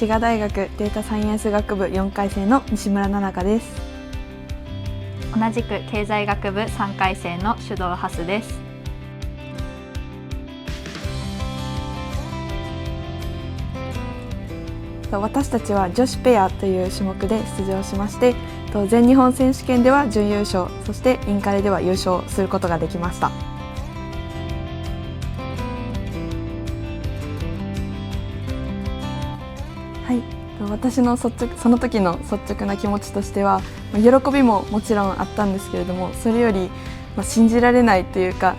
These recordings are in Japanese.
滋賀大学データサイエンス学部4回生の西村奈々香です。同じく経済学部3回生の手動蓮です。私たちは女子ペアという種目で出場しまして、全日本選手権では準優勝、そしてインカレでは優勝することができました。はい、私のその時の率直な気持ちとしては、喜びももちろんあったんですけれども、それより信じられないというか、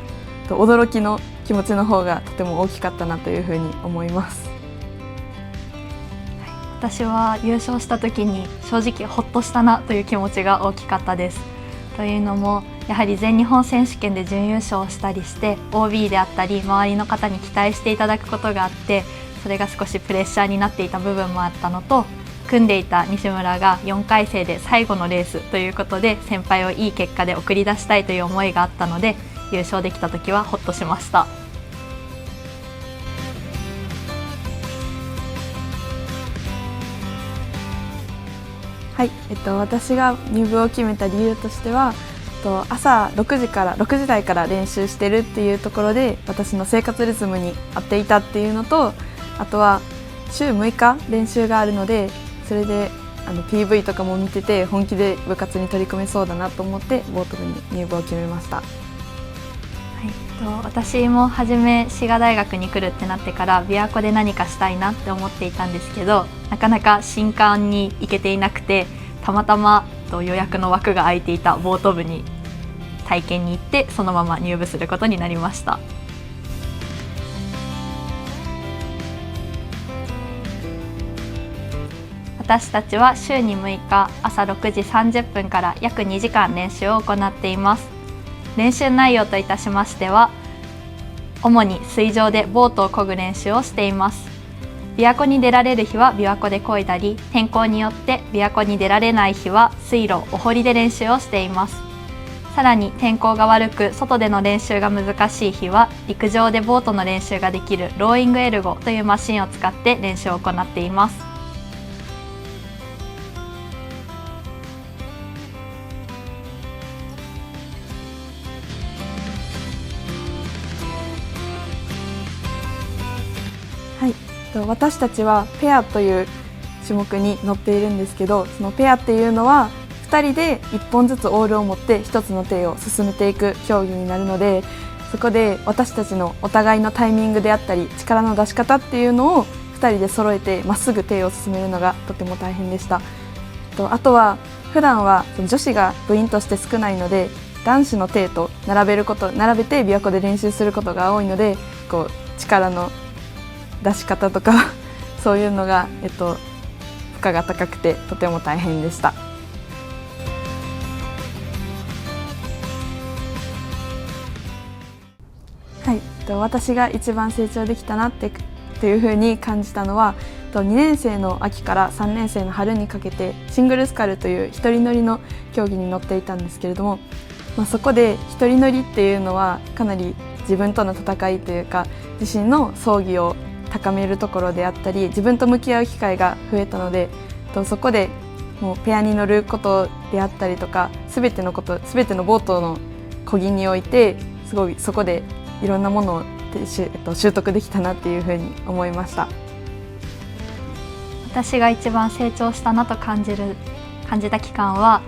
驚きの気持ちの方がとても大きかったなというふうに思います。私は優勝した時に正直ほっとしたなという気持ちが大きかったです。というのも、やはり全日本選手権で準優勝したりして OB であったり周りの方に期待していただくことがあって、それが少しプレッシャーになっていた部分もあったのと、組んでいた西村が4回生で最後のレースということで先輩をいい結果で送り出したいという思いがあったので、優勝できた時はほっとしました。はい、私が入部を決めた理由としては、朝6時台から練習してるっていうところで私の生活リズムに合っていたっていうのと、あとは週6日練習があるので、それでPV とかも見てて本気で部活に取り組めそうだなと思ってボート部に入部を決めました。私も初め滋賀大学に来るってなってから琵琶湖で何かしたいなって思っていたんですけど、なかなか新歓に行けていなくて、たまたま予約の枠が空いていたボート部に体験に行って、そのまま入部することになりました。私たちは週に6日朝6時30分から約2時間練習を行っています。練習内容といたしましては、主に水上でボートを漕ぐ練習をしています。琵琶湖に出られる日は琵琶湖で漕いだり、天候によって琵琶湖に出られない日は水路、お堀で練習をしています。さらに天候が悪く外での練習が難しい日は、陸上でボートの練習ができるローイングエルゴというマシンを使って練習を行っています。はい、私たちはペアという種目に乗っているんですけど、そのペアっていうのは2人で1本ずつオールを持って1つの手を進めていく競技になるので、そこで私たちのお互いのタイミングであったり力の出し方っていうのを2人で揃えてまっすぐ手を進めるのがとても大変でした。あとは普段は女子が部員として少ないので、男子の手と並べて琵琶湖で練習することが多いので、力の出し方とかそういうのが、負荷が高くてとても大変でした。はい、私が一番成長できたなっていうふうに感じたのは、2年生の秋から3年生の春にかけてシングルスカルという一人乗りの競技に乗っていたんですけれども、そこで一人乗りっていうのはかなり自分との戦いというか、自身の装備を高めるところであったり、自分と向き合う機会が増えたので、そこでもうペアに乗ることであったりとか、全てのボートの漕ぎにおいてすごいそこでいろんなものを習得できたなっていうふうに思いました。私が一番成長したなと感じた期間は、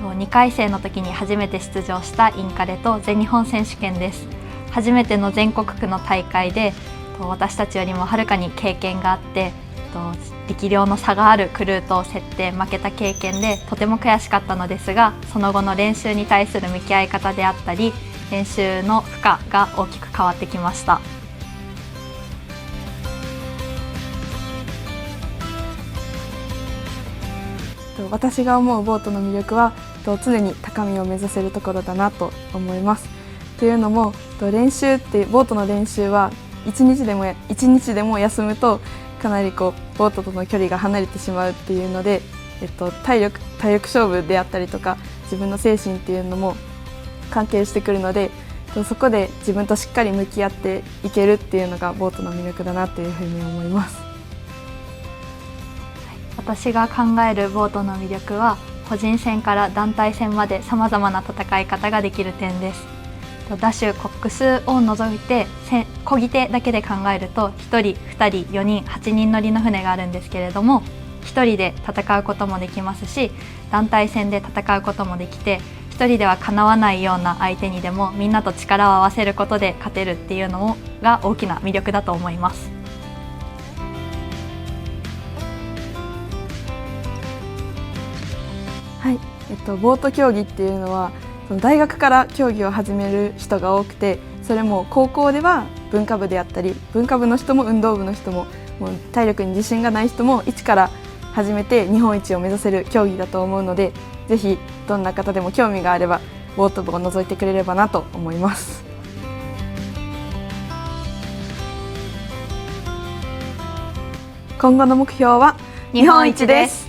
2回生の時に初めて出場したインカレと全日本選手権です。初めての全国区の大会で、私たちよりもはるかに経験があって、力量の差があるクルーと競って負けた経験でとても悔しかったのですが、その後の練習に対する向き合い方であったり、練習の負荷が大きく変わってきました。私が思うボートの魅力は、常に高みを目指せるところだなと思います。というのも、ボートの練習は一日でも休むとかなりボートとの距離が離れてしまうっていうので、体力勝負であったりとか自分の精神っていうのも関係してくるので、そこで自分としっかり向き合っていけるっていうのがボートの魅力だなというふうに思います。私が考えるボートの魅力は、個人戦から団体戦まで様々な戦い方ができる点です。ダッシュコックスを除いて漕ぎ手だけで考えると、1人2人4人8人乗りの船があるんですけれども、1人で戦うこともできますし、団体戦で戦うこともできて、1人ではかなわないような相手にでもみんなと力を合わせることで勝てるっていうのが大きな魅力だと思います。はい、ボート競技っていうのはその大学から競技を始める人が多くて、それも高校では文化部であったり、文化部の人も運動部の人も、もう体力に自信がない人も一から始めて日本一を目指せる競技だと思うので、ぜひどんな方でも興味があればボート部を覗いてくれればなと思います。今後の目標は日本一です。